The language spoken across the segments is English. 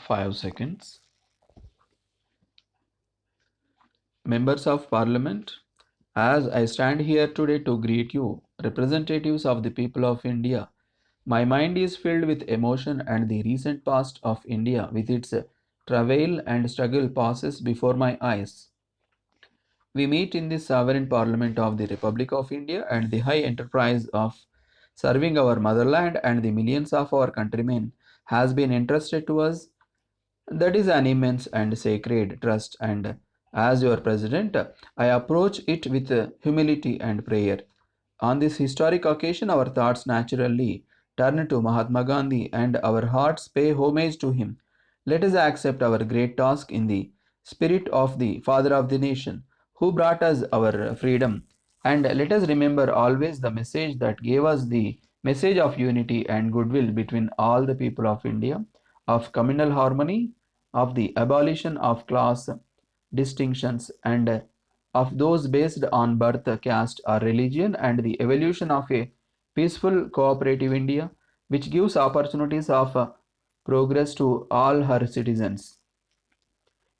5 seconds. Members of Parliament, as I stand here today to greet you, representatives of the people of India, my mind is filled with emotion and the recent past of India with its travail and struggle passes before my eyes. We meet in the sovereign parliament of the Republic of India and the high enterprise of serving our motherland and the millions of our countrymen has been entrusted to us. That is an immense and sacred trust, and as your president, I approach it with humility and prayer. On this historic occasion, our thoughts naturally turn to Mahatma Gandhi and our hearts pay homage to him. Let us accept our great task in the spirit of the Father of the nation who brought us our freedom. And let us remember always the message that gave us the message of unity and goodwill between all the people of India, of communal harmony, of the abolition of class distinctions, and of those based on birth, caste, or religion, and the evolution of a peaceful, cooperative India, which gives opportunities of progress to all her citizens.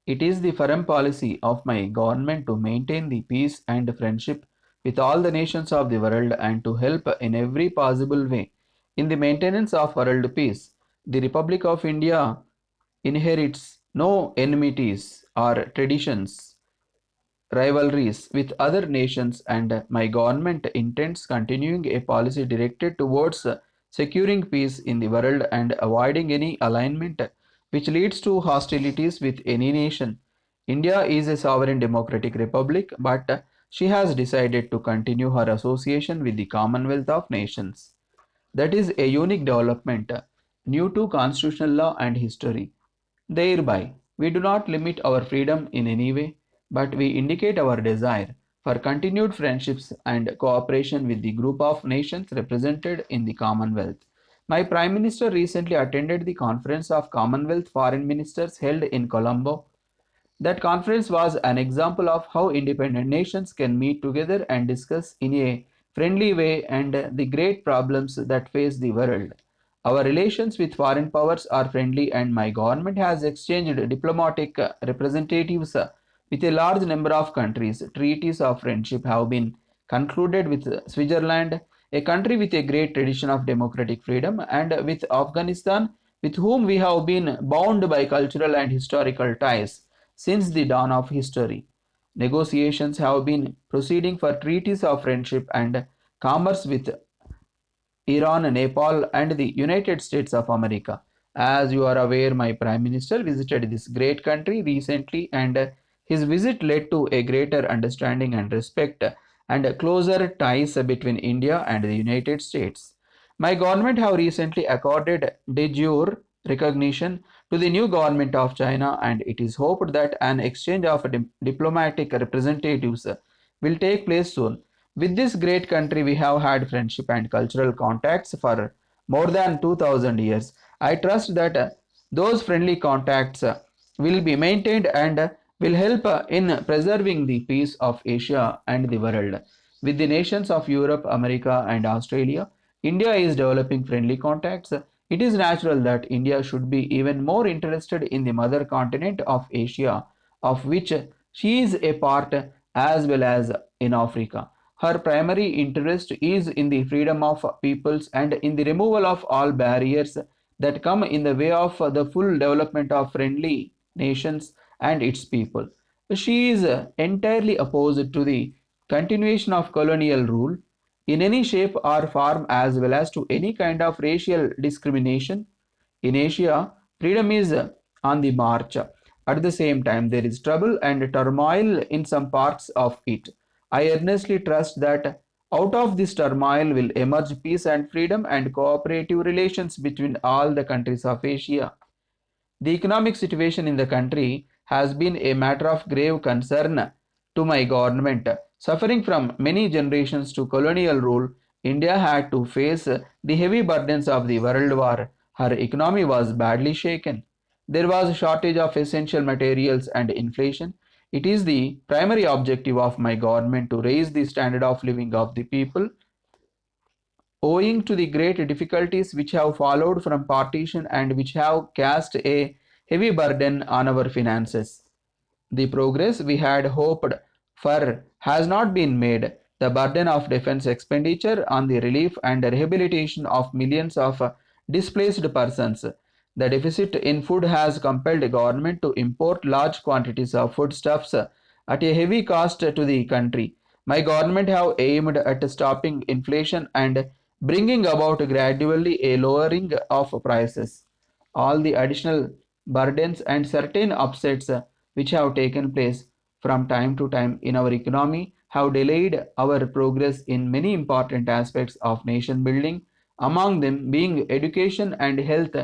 It is the firm policy of my government to maintain the peace and friendship with all the nations of the world and to help in every possible way in the maintenance of world peace. The Republic of India inherits no enmities or traditions rivalries with other nations, and my government intends continuing a policy directed towards securing peace in the world and avoiding any alignment which leads to hostilities with any nation. India is a sovereign democratic republic, but she has decided to continue her association with the Commonwealth of Nations. That is a unique development, new to constitutional law and history. Thereby, we do not limit our freedom in any way, but we indicate our desire for continued friendships and cooperation with the group of nations represented in the Commonwealth. My Prime Minister recently attended the conference of Commonwealth Foreign Ministers held in Colombo. That conference was an example of how independent nations can meet together and discuss in a friendly way and the great problems that face the world. Our relations with foreign powers are friendly, and my government has exchanged diplomatic representatives with a large number of countries. Treaties of friendship have been concluded with Switzerland, a country with a great tradition of democratic freedom, and with Afghanistan, with whom we have been bound by cultural and historical ties since the dawn of history. Negotiations have been proceeding for treaties of friendship and commerce with Iran, Nepal, and the United States of America. As you are aware, my Prime Minister visited this great country recently, and his visit led to a greater understanding and respect and closer ties between India and the United States. My government have recently accorded de jure recognition to the new government of China, and it is hoped that an exchange of diplomatic representatives will take place soon. With this great country, we have had friendship and cultural contacts for more than 2000 years. I trust that those friendly contacts will be maintained and will help in preserving the peace of Asia and the world. With the nations of Europe, America, and Australia, India is developing friendly contacts. It is natural that India should be even more interested in the mother continent of Asia, of which she is a part, as well as in Africa. Her primary interest is in the freedom of peoples and in the removal of all barriers that come in the way of the full development of friendly nations and its people. She is entirely opposed to the continuation of colonial rule in any shape or form, as well as to any kind of racial discrimination. In Asia, freedom is on the march. At the same time, there is trouble and turmoil in some parts of it. I earnestly trust that out of this turmoil will emerge peace and freedom and cooperative relations between all the countries of Asia. The economic situation in the country has been a matter of grave concern to my government. Suffering from many generations to colonial rule, India had to face the heavy burdens of the World War. Her economy was badly shaken. There was a shortage of essential materials and inflation. It is the primary objective of my government to raise the standard of living of the people. Owing to the great difficulties which have followed from partition and which have cast a heavy burden on our finances. The progress we had hoped for has not been made. The burden of defense expenditure on the relief and rehabilitation of millions of displaced persons. The deficit in food has compelled the government to import large quantities of foodstuffs at a heavy cost to the country. My government have aimed at stopping inflation and bringing about gradually a lowering of prices. All the additional burdens and certain upsets which have taken place from time to time in our economy have delayed our progress in many important aspects of nation building, among them being education and health,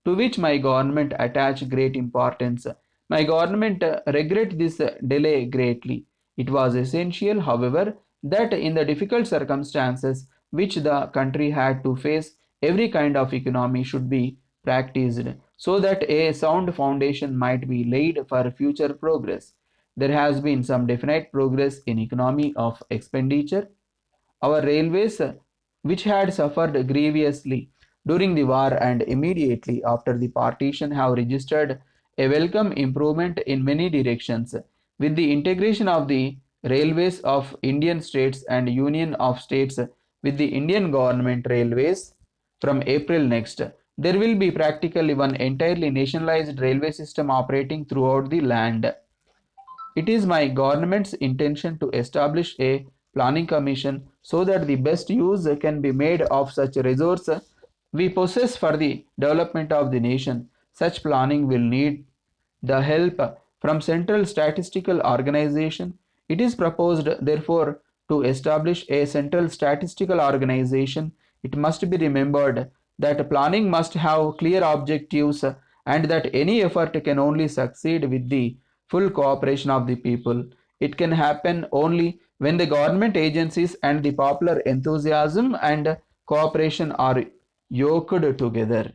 to which my government attach great importance. My government regret this delay greatly. It was essential, however, that in the difficult circumstances which the country had to face, every kind of economy should be practiced so that a sound foundation might be laid for future progress. There has been some definite progress in economy of expenditure. Our railways, which had suffered grievously during the war and immediately after the partition, have registered a welcome improvement in many directions. With the integration of the railways of Indian states and Union of States with the Indian government railways from April next, there will be practically one entirely nationalized railway system operating throughout the land. It is my government's intention to establish a planning commission so that the best use can be made of such resources we possess for the development of the nation. Such planning will need the help from Central Statistical Organization. It is proposed, therefore, to establish a Central Statistical Organization. It must be remembered that planning must have clear objectives and that any effort can only succeed with the full cooperation of the people. It can happen only when the government agencies and the popular enthusiasm and cooperation are yoked together.